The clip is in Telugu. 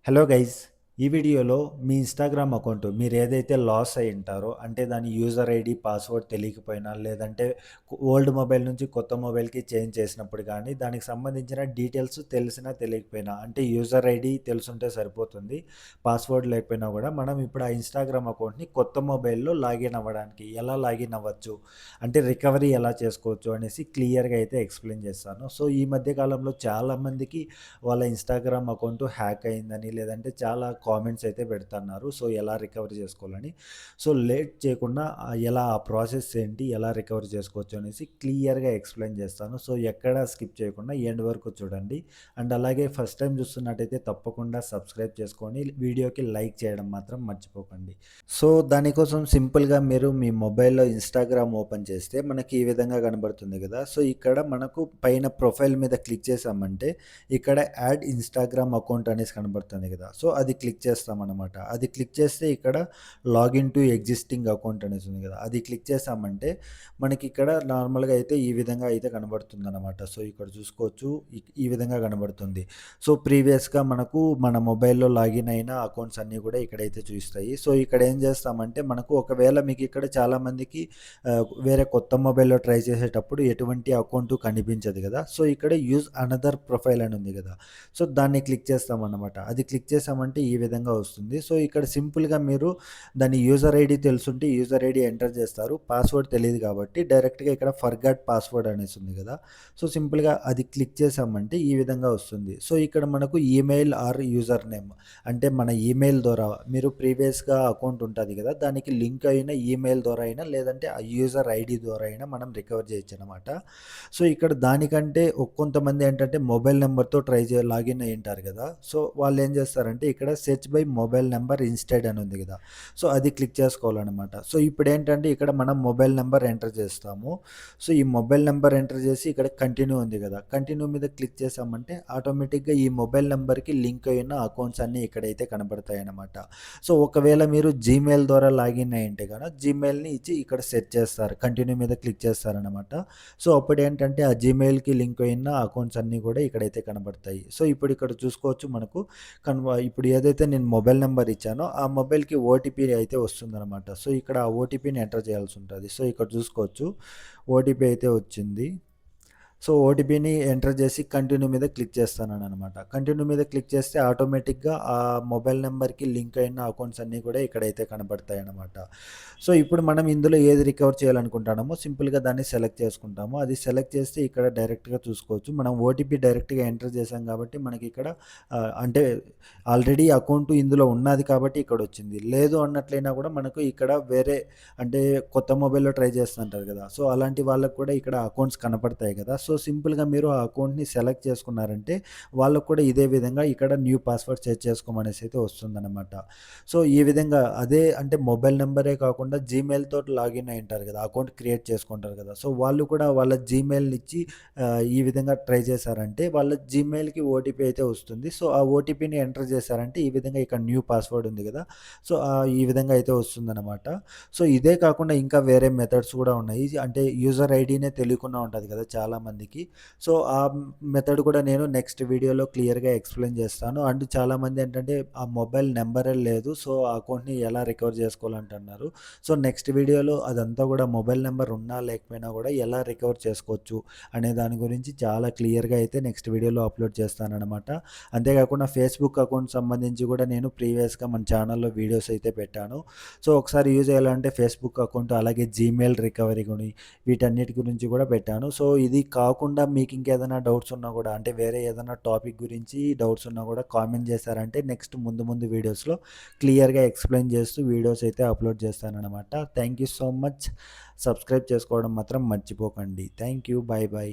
హలో గైస్, ఈ వీడియోలో మీ ఇన్‌స్టాగ్రామ్ అకౌంట్ మీరు ఏదైతే లాస్ అయ్యి ఉంటారో, అంటే దాని యూజర్ ఐడీ, పాస్వర్డ్ తెలియకపోయినా, లేదంటే ఓల్డ్ మొబైల్ నుంచి కొత్త మొబైల్‌కి చేంజ్ చేసినప్పుడు గానీ, దానికి సంబంధించిన డీటెయిల్స్ తెలిసినా తెలియకపోయినా, అంటే యూజర్ ఐడీ తెలిసుంటే సరిపోతుంది. పాస్వర్డ్ లేకపోయినా గూడా మనం ఇప్పుడు ఆ ఇన్‌స్టాగ్రామ్ అకౌంట్‌ని కొత్త మొబైల్‌లో లాగిన్ అవ్వడానికి ఎలా లాగిన్ అవ్వచ్చు, అంటే రికవరీ ఎలా చేసుకోవచ్చు అనేసి క్లియర్‌గా అయితే ఎక్స్‌ప్లెయిన్ చేస్తాను. సో, ఈ మధ్య కాలంలో చాలామందికి వాళ్ళ ఇన్‌స్టాగ్రామ్ అకౌంట్ హ్యాక్ అయిందని, లేదంటే చాలా కామెంట్స్ అయితే పెడుతున్నారు. సో, ఎలా రికవరీ చేసుకోవాలని. సో, లేట్ చేయకుండా ఎలా ఆ ప్రాసెస్ ఏంటి, ఎలా రికవరీ చేసుకోవచ్చు అనేసి క్లియర్‌గా ఎక్స్‌ప్లెయిన్ చేస్తాను. సో, ఎక్కడ స్కిప్ చేయకుండా ఎండ్ వరకు చూడండి. అండ్ అలాగే ఫస్ట్ టైమ్ చూస్తున్నట్టయితే తప్పకుండా సబ్స్క్రైబ్ చేసుకొని వీడియోకి లైక్ చేయడం మాత్రం మర్చిపోకండి. సో, దానికోసం సింపుల్‌గా మీరు మీ మొబైల్‌లో ఇన్‌స్టాగ్రామ్ ఓపెన్ చేస్తే మనకి ఈ విధంగా కనబడుతుంది కదా! సో, ఇక్కడ మనకు పైన ప్రొఫైల్ మీద క్లిక్ చేశామంటే ఇక్కడ యాడ్ ఇన్‌స్టాగ్రామ్ అకౌంట్ అనేసి కనబడుతుంది కదా! సో, అది క్లిక్ చేస్తామనమాట. అది క్లిక్ చేస్తే ఇక్కడ లాగిన్ టు ఎగ్జిస్టింగ్ అకౌంట్ అనేసి ఉంది కదా! అది క్లిక్ చేశామంటే మనకిక్కడ నార్మల్‌గా అయితే ఈ విధంగా అయితే కనబడుతుందనమాట. సో, ఇక్కడ చూసుకోవచ్చు ఈ విధంగా కనబడుతుంది. సో, ప్రీవియస్‌గా మనకు మన మొబైల్‌లో లాగిన్ అయిన అకౌంట్స్ అన్నీ కూడా ఇక్కడైతే చూపిస్తాయి. సో, ఇక్కడ ఏం చేస్తామంటే మనకు ఒకవేళ మీకు ఇక్కడ చాలామందికి వేరే కొత్త మొబైల్‌లో ట్రై చేసేటప్పుడు ఎటువంటి అకౌంట్ కనిపించదు కదా! సో, ఇక్కడ యూజ్ అనదర్ ప్రొఫైల్ అని ఉంది కదా! సో, దాన్ని క్లిక్ చేస్తామన్నమాట. అది క్లిక్ చేసామంటే ఈ విధంగా వస్తుంది. సో, ఇక్కడ సింపుల్‌గా మీరు దాని యూజర్ ఐడీ తెలుసుంటే యూజర్ ఐడీ ఎంటర్ చేస్తారు. పాస్వర్డ్ తెలీదు కాబట్టి డైరెక్ట్‌గా ఇక్కడ ఫర్గాట్ పాస్వర్డ్ అనేసి ఉంది కదా! సో, సింపుల్‌గా అది క్లిక్ చేసామంటే ఈ విధంగా వస్తుంది. సో, ఇక్కడ మనకు ఈమెయిల్ ఆర్ యూజర్ నేమ్, అంటే మన ఈమెయిల్ ద్వారా మీరు ప్రీవియస్‌గా అకౌంట్ ఉంటది కదా! దానికి లింక్ అయిన ఈమెయిల్ ద్వారా అయినా, లేదంటే ఆ యూజర్ ఐడీ ద్వారా అయినా మనం రికవర్ చేయొచ్చనమాట. సో, ఇక్కడ దానికంటే కొంతమంది ఏంటంటే మొబైల్ నంబర్‌తో లాగిన్ అయ్యుంటారు గదా! సో, వాళ్ళేం జేస్తారంటే ఇక్కడ search by mobile number instead అని ఉంది గదా! సో, అది క్లిక్ చేసుకోవాలనమాట. సో, ఇప్పుడేంటంటే ఇక్కడ మనం మొబైల్ నంబర్ ఎంటర్ చేస్తాము. సో, ఈ మొబైల్ నంబర్ ఎంటర్ చేసి ఇక్కడ కంటిన్యూ ఉంది గదా! కంటిన్యూ మీద క్లిక్ చేశామంటే ఆటోమేటిక్‌గా ఈ మొబైల్ నంబర్‌కి లింక్ అయిన అకౌంట్స్ అన్నీ ఇక్కడైతే కనబడతాయనమాట. సో, ఒకవేళ మీరు జీమెయిల్ ద్వారా లాగిన్ అయ్యుంటే గన జీమెయిల్‌ని ఇచ్చి ఇక్కడ సెట్ చేస్తారు. కంటిన్యూ మీద క్లిక్ చేస్తారనమాట. సో, అప్పుడేంటంటే ఆ జీమెయిల్‌కి లింక్ అయిన అకౌంట్స్ అన్నీ కూడా ఇక్కడైతే కనబడతాయి. సో, ఇప్పుడు ఇక్కడ చూసుకోవచ్చు మనకు ఇప్పుడు ఏదైతే నేను మొబైల్ నంబర్ ఇచ్చానో ఆ మొబైల్‌కి ఓటీపీ అయితే వస్తుందనమాట. సో, ఇక్కడ ఆ ఓటీపీని ఎంటర్ చేయాల్సి ఉంటది. సో, ఇక్కడ చూసుకోవచ్చు ఓటీపీ అయితే వచ్చింది. సో, ఓటీపీని ఎంటర్ చేసి కంటిన్యూ మీద క్లిక్ చేస్తాననమాట. కంటిన్యూ మీద క్లిక్ చేస్తే ఆటోమేటిక్‌గా ఆ మొబైల్ నంబర్‌కి లింక్ అయిన అకౌంట్స్ అన్నీ కూడా ఇక్కడైతే కనబడతాయనమాట. సో, ఇప్పుడు మనం ఇందులో ఏది రికవర్ చేయాలనుకుంటున్నామో సింపుల్‌గా దాన్ని సెలెక్ట్ చేసుకుంటాము. అది సెలెక్ట్ చేస్తే ఇక్కడ డైరెక్ట్‌గా చూసుకోవచ్చు. మనం ఓటీపీ డైరెక్ట్‌గా ఎంటర్ చేసాం కాబట్టి మనకిక్కడ అంటే ఆల్రెడీ అకౌంట్ ఇందులో ఉన్నది కాబట్టి ఇక్కడొచ్చింది. లేదు అన్నట్లయినా కూడా మనకు ఇక్కడ వేరే, అంటే కొత్త మొబైల్‌లో ట్రై చేస్తుంటారు కదా! సో, అలాంటి వాళ్ళకి కూడా ఇక్కడ అకౌంట్స్ కనపడతాయి కదా! సో, సింపుల్‌గా మీరు ఆ అకౌంట్‌ని సెలెక్ట్ చేసుకున్నారంటే వాళ్ళకి కూడా ఇదే విధంగా ఇక్కడ న్యూ పాస్వర్డ్ సెట్ చేసుకోమనేసి అయితే వస్తుందనమాట. సో, ఈ విధంగా అదే అంటే మొబైల్ నంబరే కాకుండా జీమెయిల్ తోటి లాగిన్ అయ్యుంటారు కదా! అకౌంట్ క్రియేట్ చేసుకుంటారు కదా! సో, వాళ్ళు కూడా వాళ్ళ జీమెయిల్‌ని ఇచ్చి ఈ విధంగా ట్రై చేశారంటే వాళ్ళ జీమెయిల్‌కి ఓటీపీ అయితే వస్తుంది. సో, ఆ ఓటీపీని ఎంటర్ చేశారంటే ఈ విధంగా ఇక్కడ న్యూ పాస్వర్డ్ ఉంది కదా! సో, ఈ విధంగా అయితే వస్తుందనమాట. సో, ఇదే కాకుండా ఇంకా వేరే మెథడ్స్ కూడా ఉన్నాయి. అంటే యూజర్ ఐడీనే తెలియకుండా ఉంటది కదా చాలామందికి. సో, ఆ మెథడ్ కూడా నేను నెక్స్ట్ వీడియోలో క్లియర్‌గా ఎక్స్‌ప్లెయిన్ చేస్తాను. అండ్ చాలామంది ఏంటంటే ఆ మొబైల్ నంబరే లేదు. సో, ఆ అకౌంట్‌ని ఎలా రికవర్ చేసుకోవాలంటున్నారు. సో, నెక్స్ట్ వీడియోలో అదంతా కూడా మొబైల్ నంబర్ ఉన్నా లేకపోయినా కూడా ఎలా రికవర్ చేసుకోవచ్చు అనే దాని గురించి చాలా క్లియర్‌గా అయితే నెక్స్ట్ వీడియోలో అప్‌లోడ్ చేస్తాననమాట. అంతేకాకుండా ఫేస్‌బుక్ అకౌంట్ సంబంధించి కూడా నేను ప్రీవియస్‌గా మన ఛానల్‌లో వీడియోస్ అయితే పెట్టాను. సో, ఒకసారి యూజ్ చేయాలంటే ఫేస్‌బుక్ అకౌంట్, అలాగే జీమెయిల్ రికవరీ గుని వీటన్నిటి గురించి కూడా పెట్టాను. సో, ఇది కాకుండా మీకు ఇంకేదైనా డౌట్స్ ఉన్నా కూడా, అంటే వేరే ఏదైనా టాపిక్ గురించి డౌట్స్ ఉన్నా కూడా కామెంట్ చేశారంటే నెక్స్ట్ ముందు ముందు వీడియోస్‌లో క్లియర్‌గా ఎక్స్‌ప్లెయిన్ చేస్తూ వీడియోస్ అయితే అప్‌లోడ్ చేస్తాననమాట. Thank you so much. Subscribe చేసుకోవడం మాత్రం మర్చిపోకండి. Thank you. By by.